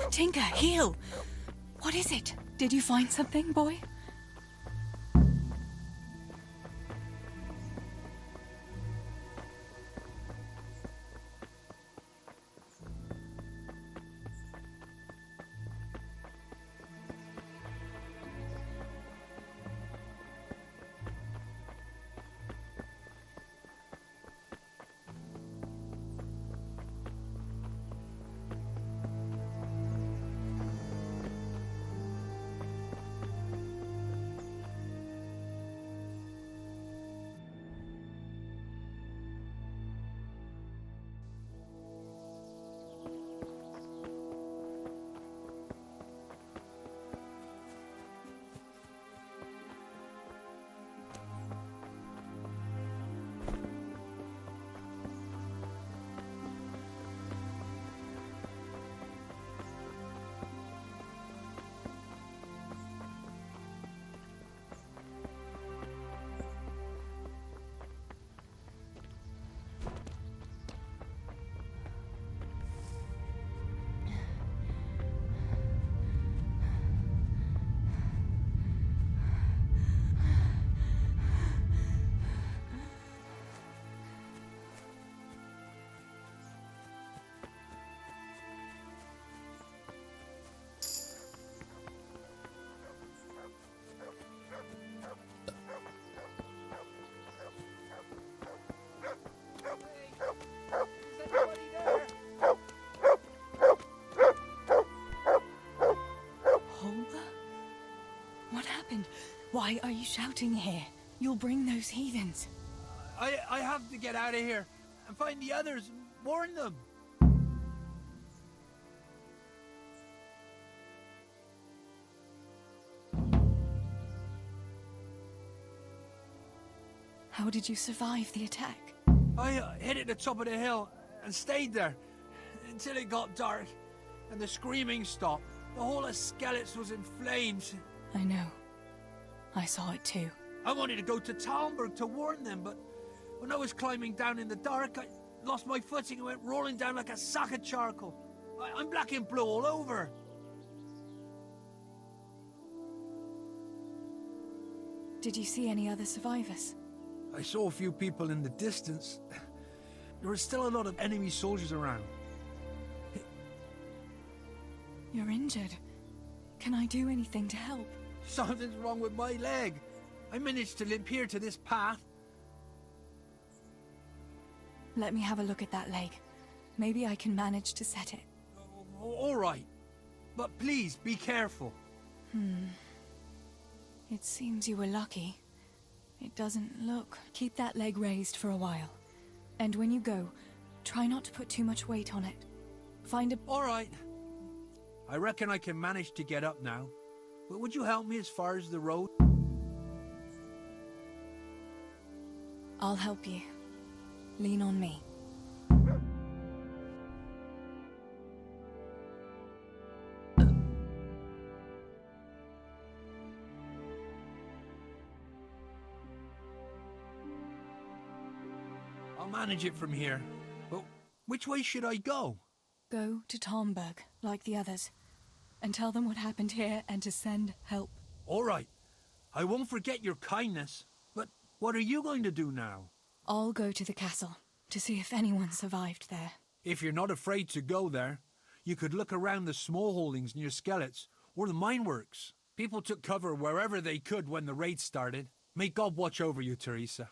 Tinker, heal! What is it? Did you find something, boy? What happened? Why are you shouting here? You'll bring those heathens. I have to get out of here and find the others and warn them. How did you survive the attack? I hid at the top of the hill and stayed there until it got dark and the screaming stopped. The whole of Skeleton was in flames. I know. I saw it too. I wanted to go to Talmberg to warn them, but when I was climbing down in the dark, I lost my footing and went rolling down like a sack of charcoal. I'm black and blue all over. Did you see any other survivors? I saw a few people in the distance. There were still a lot of enemy soldiers around. You're injured. Can I do anything to help? Something's wrong with my leg. I managed to limp here to this path. Let me have a look at that leg. Maybe I can manage to set it. All right. But please, be careful. It seems you were lucky. It doesn't look. Keep that leg raised for a while. And when you go, try not to put too much weight on it. Find a... All right. I reckon I can manage to get up now. But would you help me as far as the road? I'll help you. Lean on me. I'll manage it from here. But which way should I go? Go to Talmberg, like the others, and tell them what happened here and to send help. All right. I won't forget your kindness. But what are you going to do now? I'll go to the castle to see if anyone survived there. If you're not afraid to go there, you could look around the small holdings near Skeleton or the mine works. People took cover wherever they could when the raid started. May God watch over you, Teresa.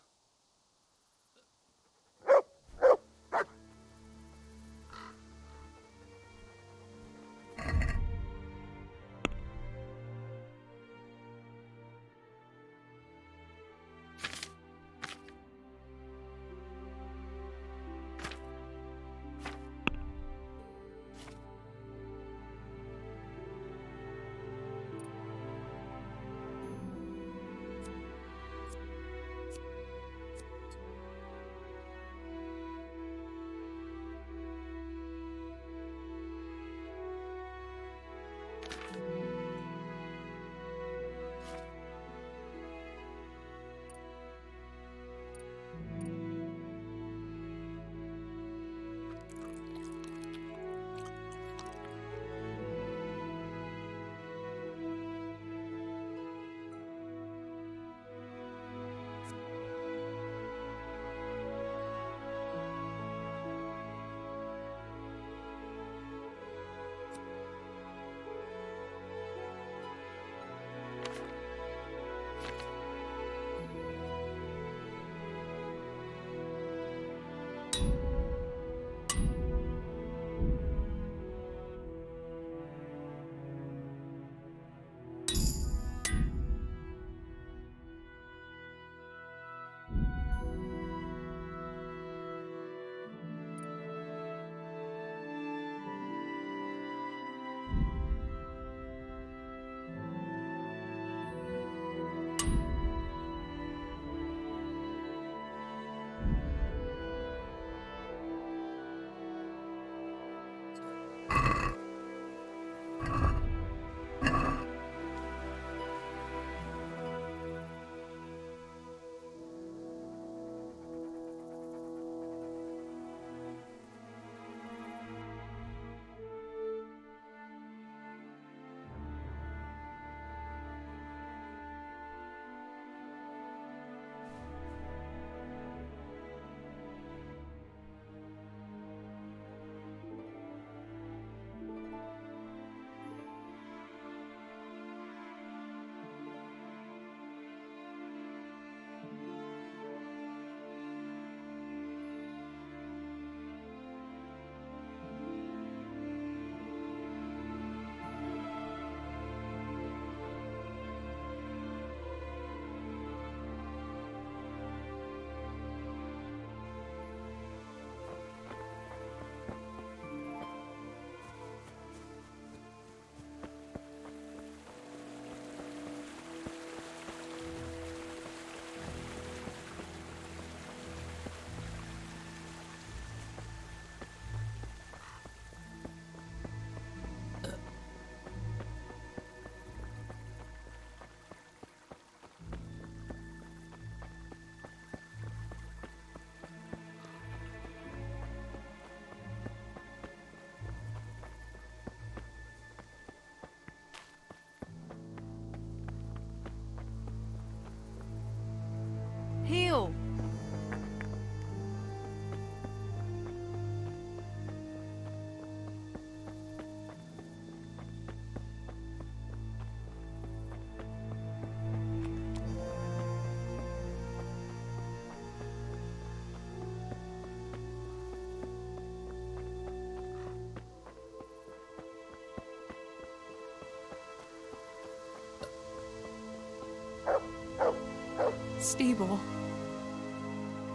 Steeble,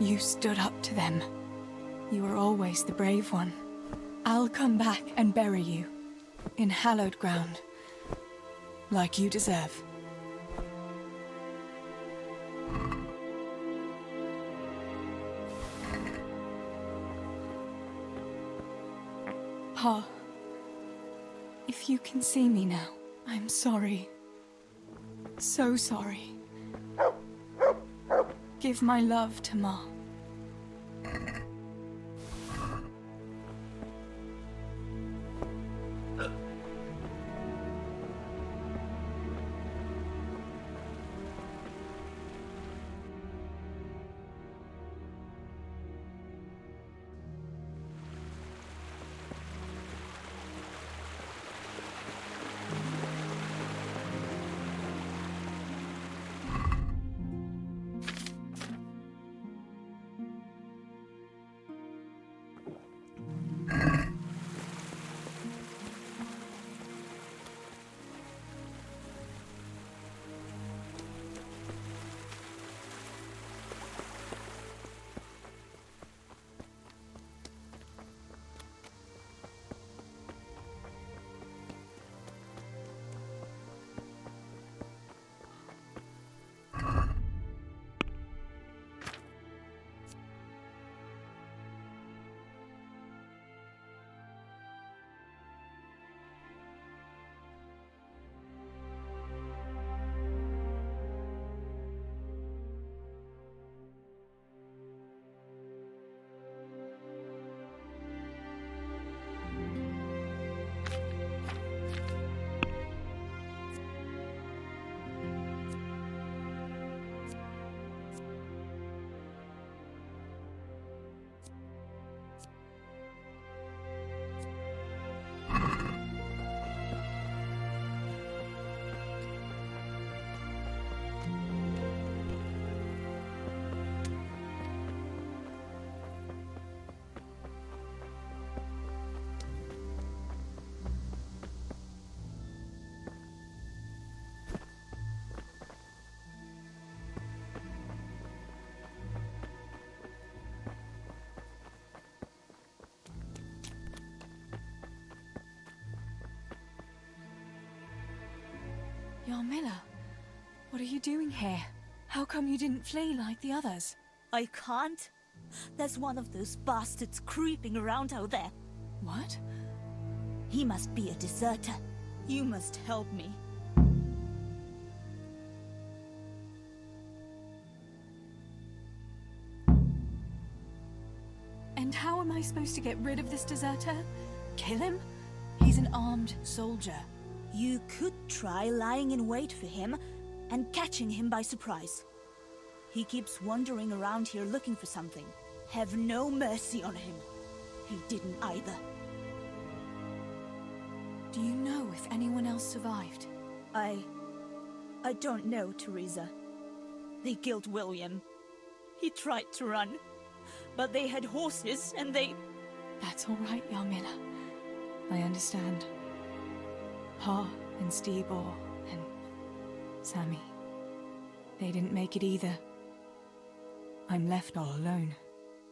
you stood up to them. You were always the brave one. I'll come back and bury you in hallowed ground, like you deserve. Pa, if you can see me now, I'm sorry. So sorry. Give my love to Ma. Yarmila, what are you doing here? How come you didn't flee like the others? I can't. There's one of those bastards creeping around out there. What? He must be a deserter. You must help me. And how am I supposed to get rid of this deserter? Kill him? He's an armed soldier. You could try lying in wait for him and catching him by surprise. He keeps wandering around here looking for something. Have no mercy on him. He didn't either. Do you know if anyone else survived? I don't know, Teresa. They killed William. He tried to run, but they had horses and they... That's all right, Yarmila. I understand. Pa and Steeble and Sammy. They didn't make it either. I'm left all alone.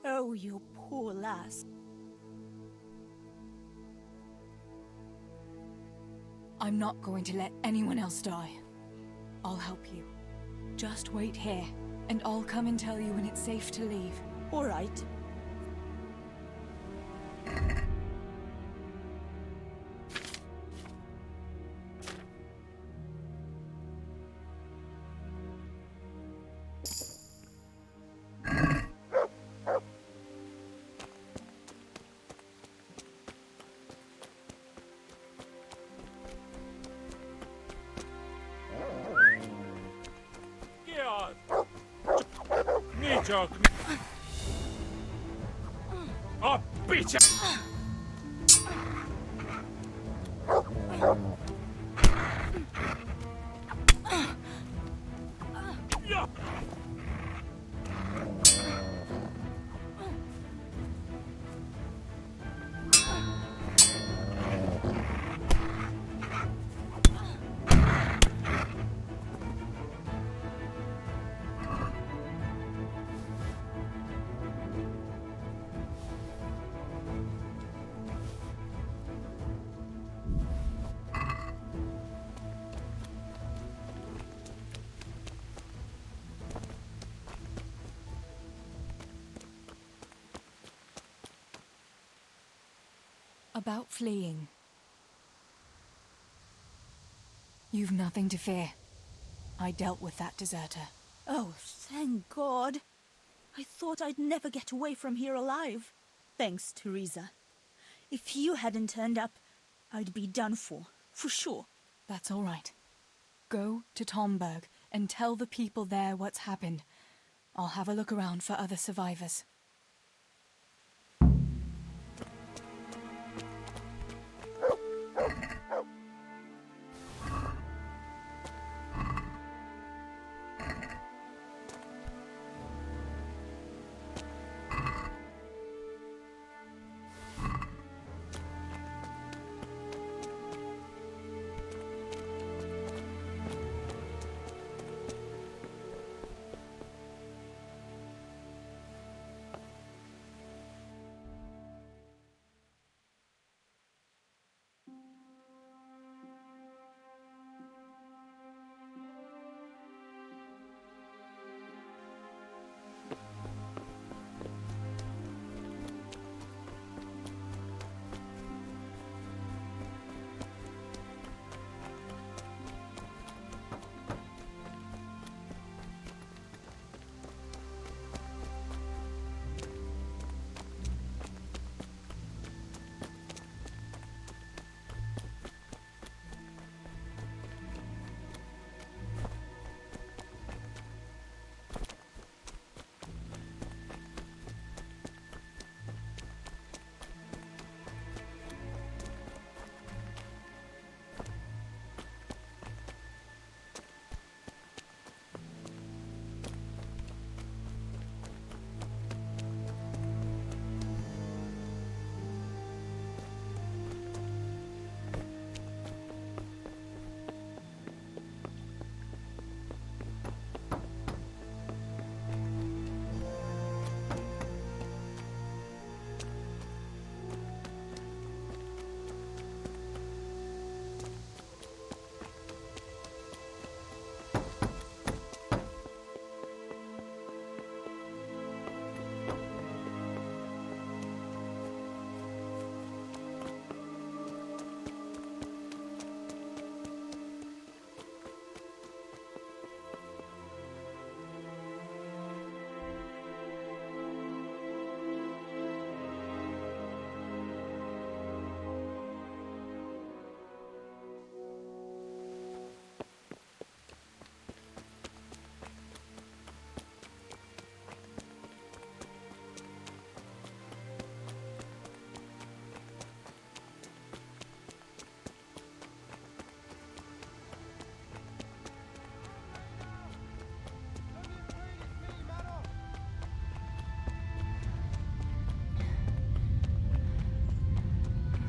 Oh, you poor lass. I'm not going to let anyone else die. I'll help you. Just wait here, and I'll come and tell you when it's safe to leave. All right. I'll beat you! About fleeing. You've nothing to fear. I dealt with that deserter. Oh, thank God. I thought I'd never get away from here alive. Thanks, Teresa. If you hadn't turned up, I'd be done for sure. That's all right. Go to Tomberg and tell the people there what's happened. I'll have a look around for other survivors.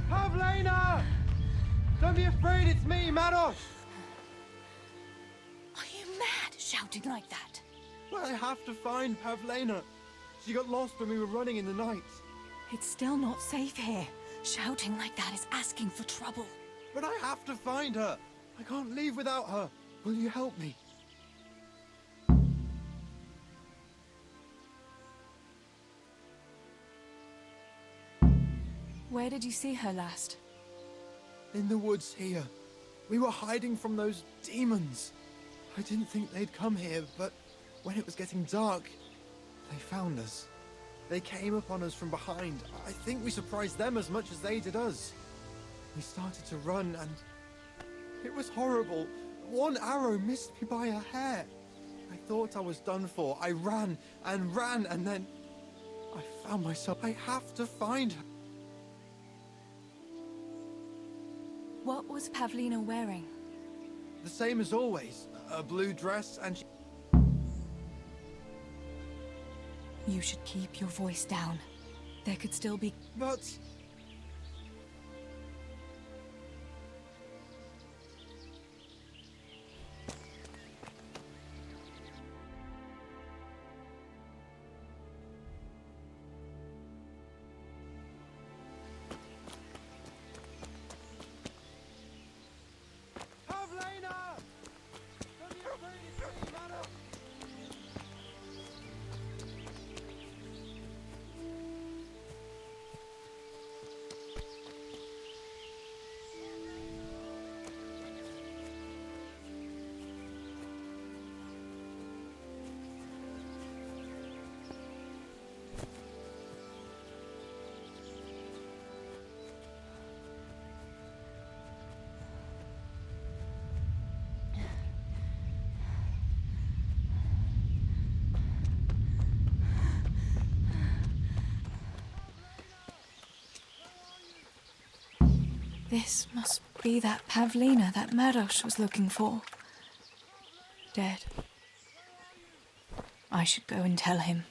Pavlena! Don't be afraid, it's me, Manos! Are you mad, shouting like that? Well, I have to find Pavlena. She got lost when we were running in the night. It's still not safe here. Shouting like that is asking for trouble. But I have to find her. I can't leave without her. Will you help me? Where did you see her last? In the woods here. We were hiding from those demons. I didn't think they'd come here, but when it was getting dark, they found us. They came upon us from behind. I think we surprised them as much as they did us. We started to run and it was horrible. One arrow missed me by a hair. I thought I was done for. I ran and then I found myself. I have to find her. What was Pavlina wearing? The same as always. A blue dress and she... You should keep your voice down. There could still be... But... Pavlena! Don't be afraid, it's me, Manos! This must be that Pavlina that Maros was looking for. Dead. I should go and tell him.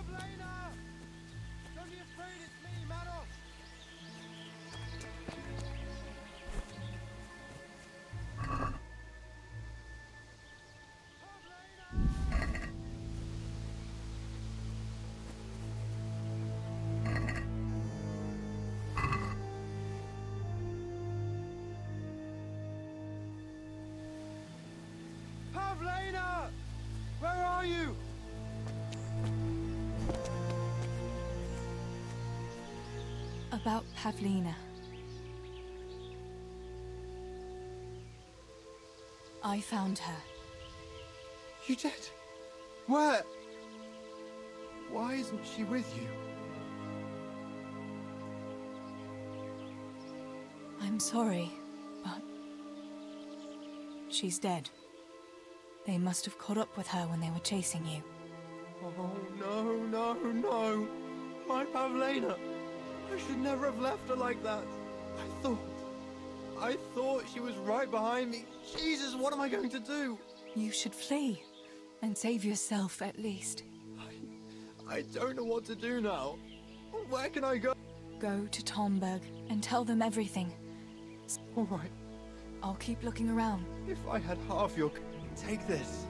Pavlina! Don't be afraid, it's me, Manos! Pavlina! Where are you? About Pavlina. I found her. You did? Where? Why isn't she with you? I'm sorry, but she's dead. They must have caught up with her when they were chasing you. Oh, no. My Pavlina. I should never have left her like that. I thought she was right behind me. Jesus, what am I going to do? You should flee and save yourself at least. I don't know what to do now. Where can I go? Go to Tomberg and tell them everything. All right, I'll keep looking around. if I had half your... Take this.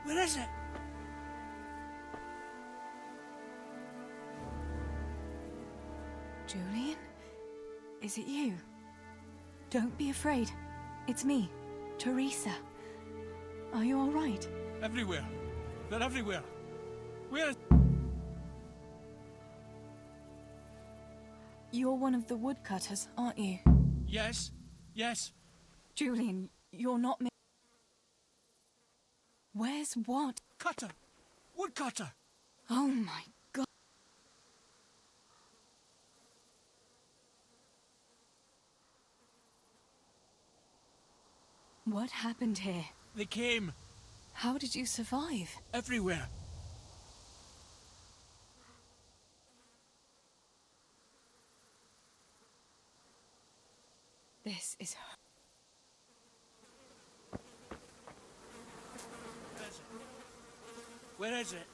Where is it? Julian? Is it you? Don't be afraid. It's me, Teresa. Are you all right? Everywhere. They're everywhere. Where is... You're one of the woodcutters, aren't you? Yes. Yes. Julian, you're not me. Where's what? Cutter. Woodcutter. Oh my god. What happened here? They came How did you survive? everywhere. This is... Where is it?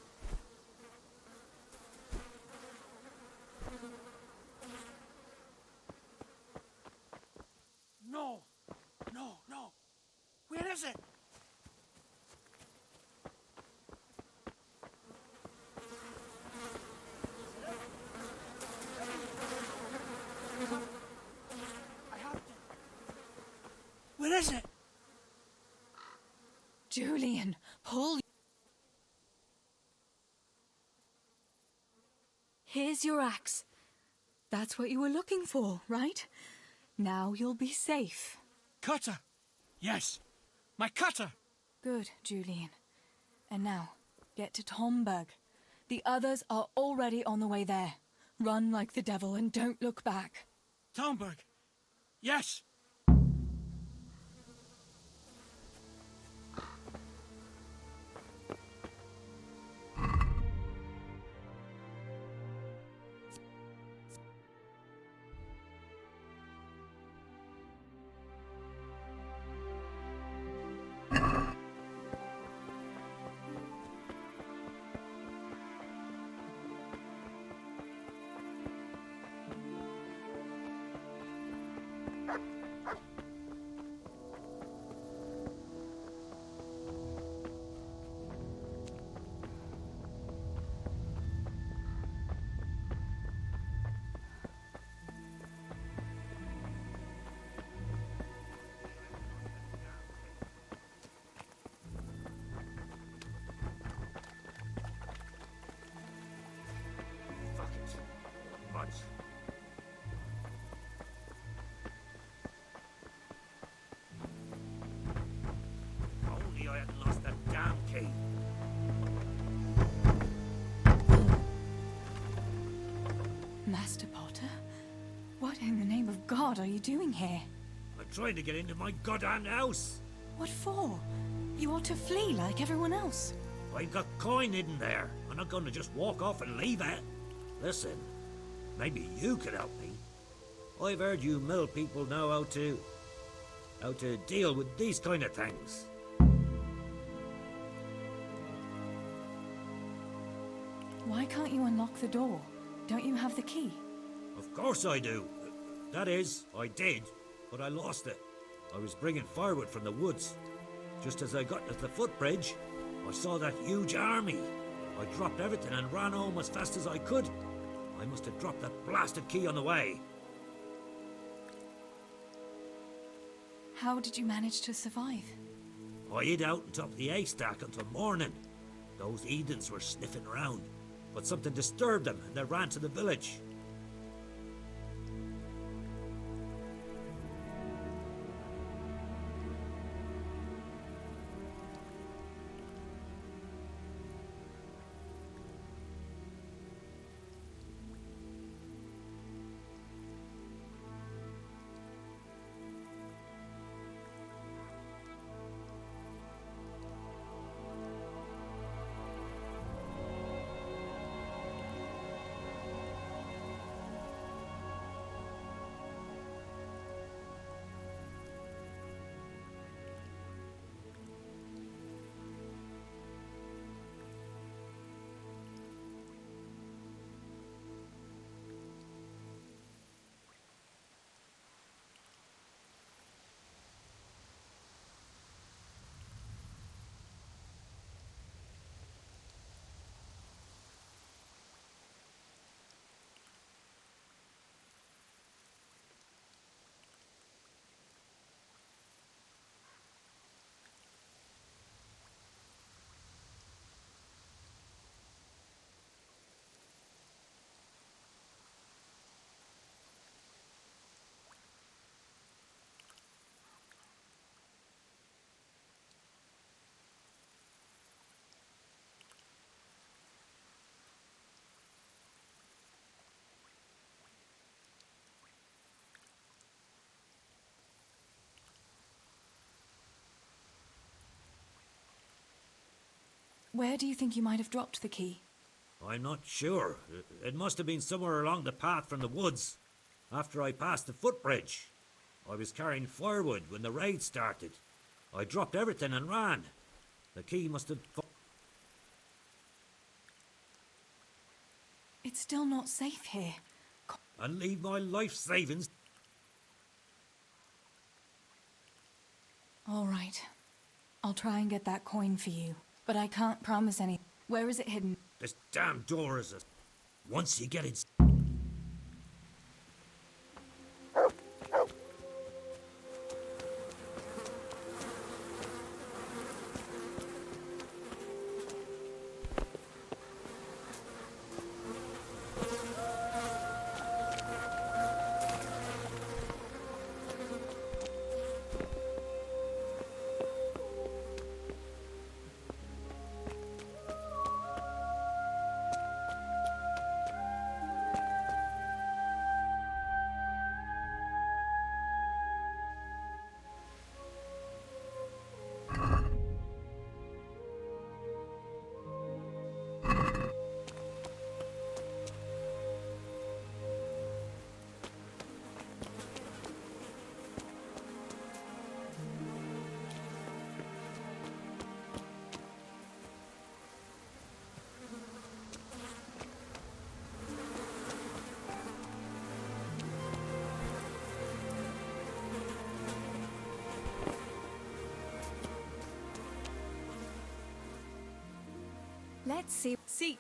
No! No, no! Where is it? I have to. Where is it? Julian, pull... Here's your axe. That's what you were looking for, right? Now you'll be safe. Cutter! Yes! My cutter! Good, Julian. And now, get to Tomberg. The others are already on the way there. Run like the devil and don't look back. Tomberg! Yes! Fuck it. But... Only I hadn't lost that damn key. Master Potter? What in the name of God are you doing here? I'm trying to get into my goddamn house. What for? You ought to flee like everyone else. I've got coin hidden there. I'm not going to just walk off and leave it. Listen, maybe you could help me. I've heard you mill people know how to deal with these kind of things. Why can't you unlock the door? Don't you have the key? Of course I do. That is, I did, but I lost it. I was bringing firewood from the woods. Just as I got to the footbridge, I saw that huge army. I dropped everything and ran home as fast as I could. I must have dropped that blasted key on the way. How did you manage to survive? I hid out on top of the haystack until morning. Those heathens were sniffing around, but something disturbed them and they ran to the village. Where do you think you might have dropped the key? I'm not sure. It must have been somewhere along the path from the woods, after I passed the footbridge. I was carrying firewood when the raid started. I dropped everything and ran. The key must have... It's still not safe here. And leave my life savings... All right. I'll try and get that coin for you, but I can't promise any. Where is it hidden? This damn door is a... Once you get it... Let's see. Seek.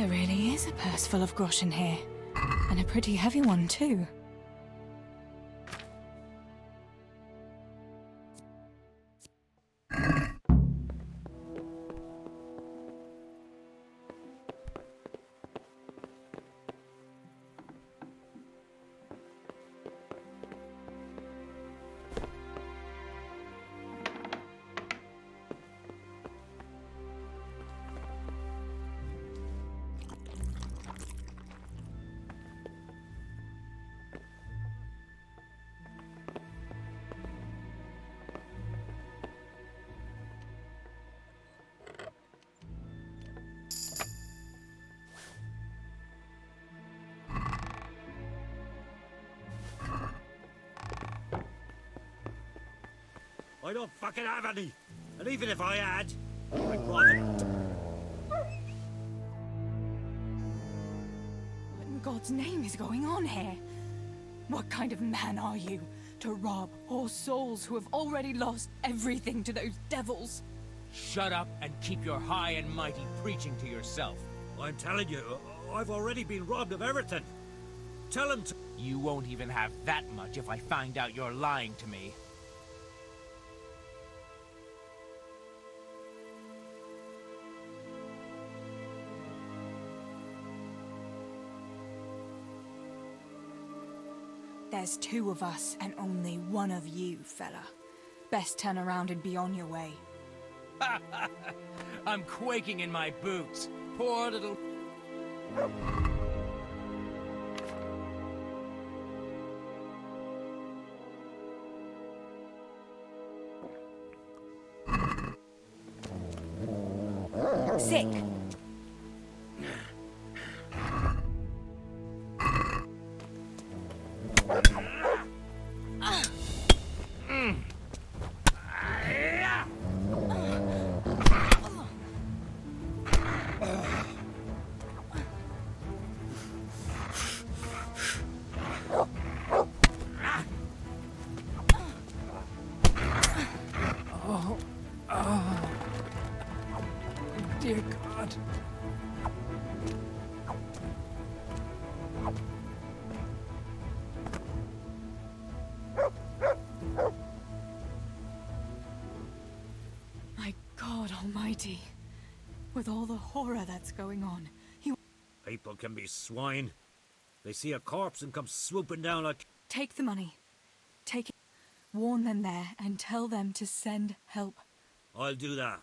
There really is a purse full of groschen here. And a pretty heavy one, too. I don't fucking have any. And even if I had, I'd rather... What in God's name is going on here? What kind of man are you to rob poor souls who have already lost everything to those devils? Shut up and keep your high and mighty preaching to yourself. I'm telling you, I've already been robbed of everything. Tell him to... You won't even have that much if I find out you're lying to me. There's two of us and only one of you, fella. Best turn around and be on your way. I'm quaking in my boots. Poor little... Sick. Dear God. My God Almighty. With all the horror that's going on, People can be swine. They see a corpse and come swooping down like... Take the money. Take it. Warn them there and tell them to send help. I'll do that.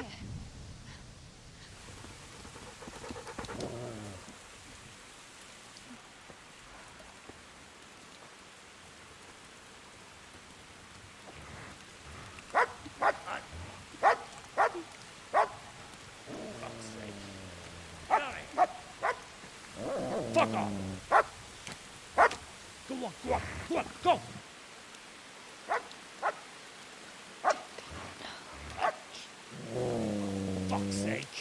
here. Fuck off! Go on, go on, go on, go! Fuck's sake!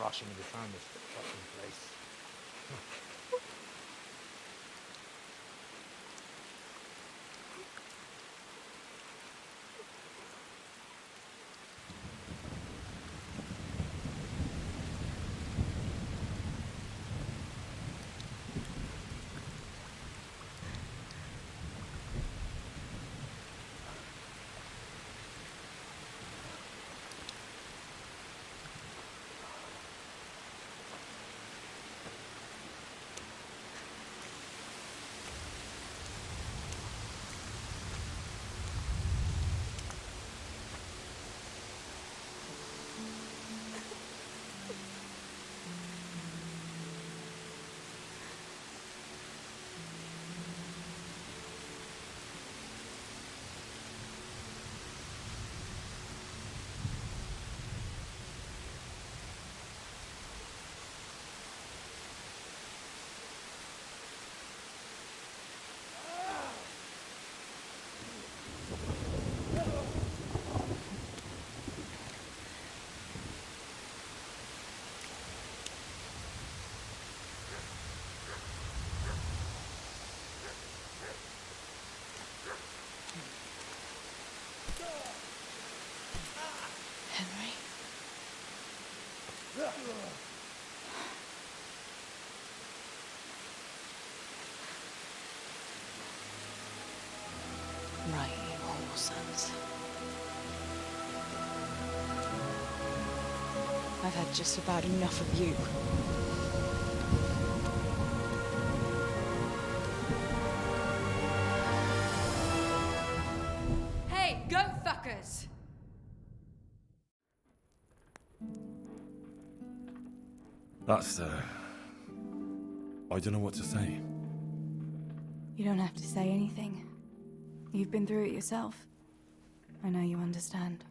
Rushing to find this fucking place. Henry? Right, you whole sons. I've had just about enough of you. Hey, go fuckers! That's, I don't know what to say. You don't have to say anything. You've been through it yourself. I know you understand.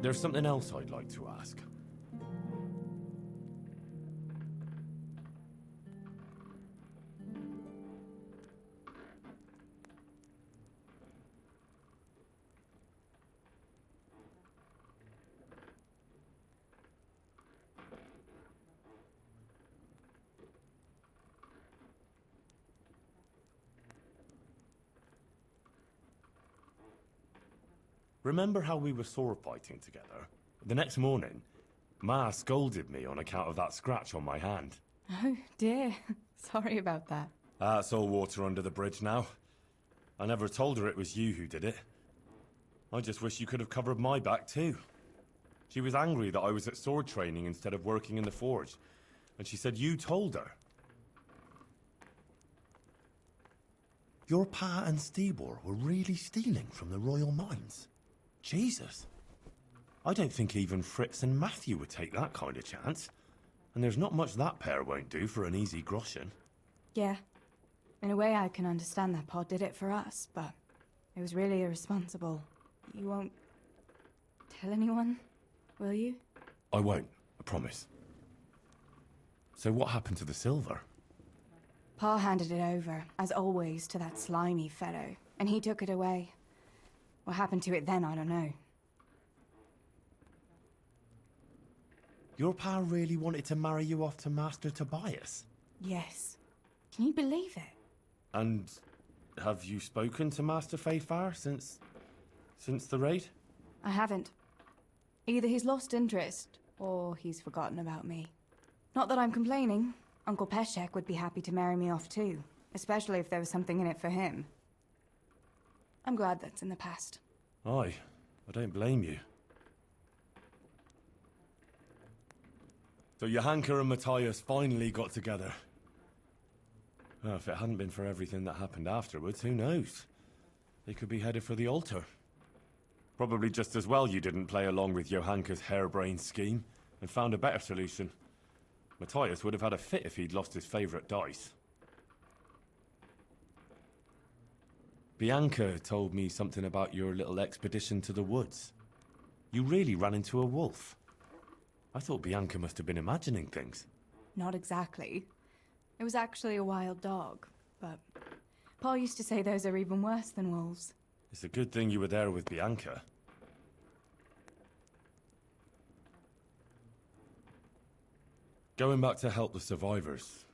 There's something else I'd like to ask. Remember how we were sword fighting together? The next morning, Ma scolded me on account of that scratch on my hand. Oh, dear. Sorry about that. That's all water under the bridge now. I never told her it was you who did it. I just wish you could have covered my back too. She was angry that I was at sword training instead of working in the forge, and she said you told her. Your pa and Stibor were really stealing from the royal mines? Jesus. I don't think even Fritz and Matthew would take that kind of chance. And there's not much that pair won't do for an easy groschen. Yeah. In a way, I can understand that Pa did it for us, but it was really irresponsible. You won't tell anyone, will you? I won't, I promise. So what happened to the silver? Pa handed it over, as always, to that slimy fellow, and he took it away. What happened to it then, I don't know. Your pa really wanted to marry you off to Master Tobias? Yes. Can you believe it? And have you spoken to Master Fayfar since the raid? I haven't. Either he's lost interest, or he's forgotten about me. Not that I'm complaining. Uncle Peshek would be happy to marry me off too, especially if there was something in it for him. I'm glad that's in the past. Aye, I don't blame you. So Johanka and Matthias finally got together. Well, if it hadn't been for everything that happened afterwards, who knows? They could be headed for the altar. Probably just as well you didn't play along with Johanka's harebrained scheme and found a better solution. Matthias would have had a fit if he'd lost his favourite dice. Bianca told me something about your little expedition to the woods. You really ran into a wolf. I thought Bianca must have been imagining things. Not exactly. It was actually a wild dog, but Pa used to say those are even worse than wolves. It's a good thing you were there with Bianca. Going back to help the survivors,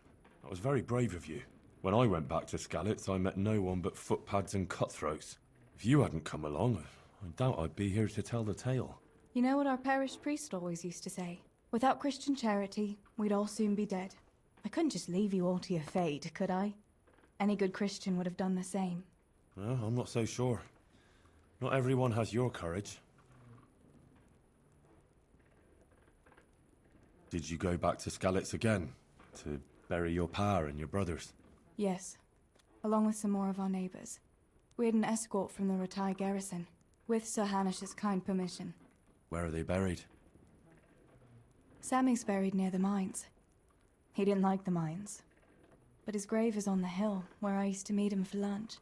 that was very brave of you. When I went back to Skalitz, I met no one but footpads and cutthroats. If you hadn't come along, I doubt I'd be here to tell the tale. You know what our parish priest always used to say? Without Christian charity, we'd all soon be dead. I couldn't just leave you all to your fate, could I? Any good Christian would have done the same. Well, I'm not so sure. Not everyone has your courage. Did you go back to Skalitz again? To bury your pa and your brothers? Yes, along with some more of our neighbours. We had an escort from the retired garrison, with Sir Hanish's kind permission. Where are they buried? Sammy's buried near the mines. He didn't like the mines, but his grave is on the hill where I used to meet him for lunch.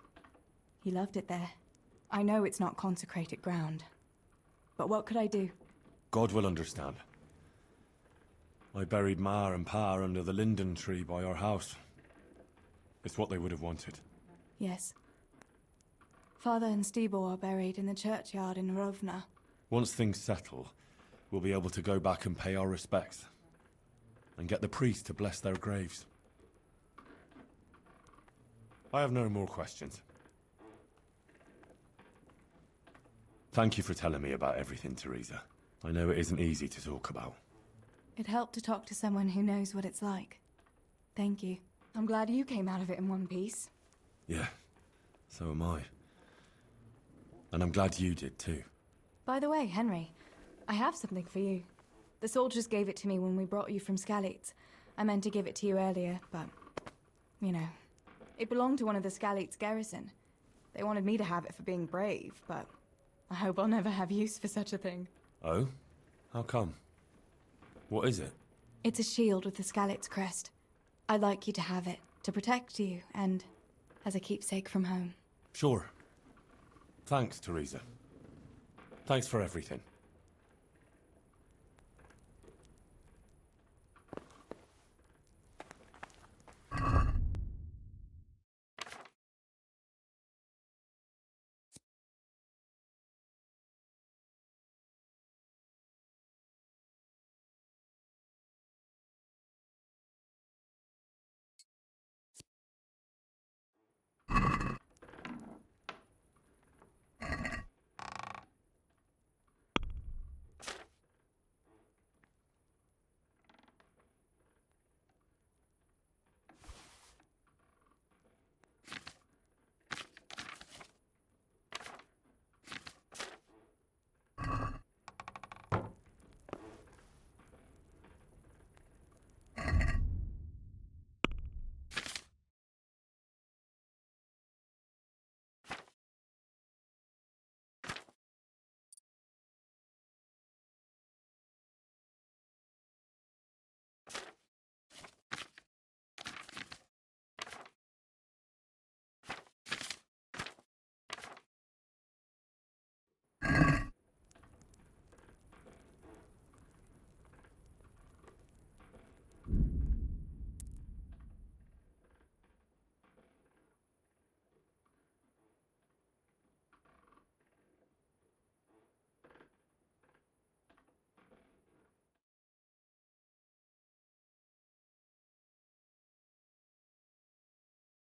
He loved it there. I know it's not consecrated ground, but what could I do? God will understand. I buried Ma and Pa under the linden tree by our house. It's what they would have wanted. Yes. Father and Stebo are buried in the churchyard in Rovna. Once things settle, we'll be able to go back and pay our respects. And get the priest to bless their graves. I have no more questions. Thank you for telling me about everything, Teresa. I know it isn't easy to talk about. It helped to talk to someone who knows what it's like. Thank you. I'm glad you came out of it in one piece. Yeah, so am I. And I'm glad you did too. By the way, Henry, I have something for you. The soldiers gave it to me when we brought you from Skalitz. I meant to give it to you earlier, but, you know, it belonged to one of the Skalitz garrison. They wanted me to have it for being brave, but I hope I'll never have use for such a thing. Oh? How come? What is it? It's a shield with the Skalitz crest. I'd like you to have it, to protect you, and as a keepsake from home. Sure. Thanks, Teresa. Thanks for everything.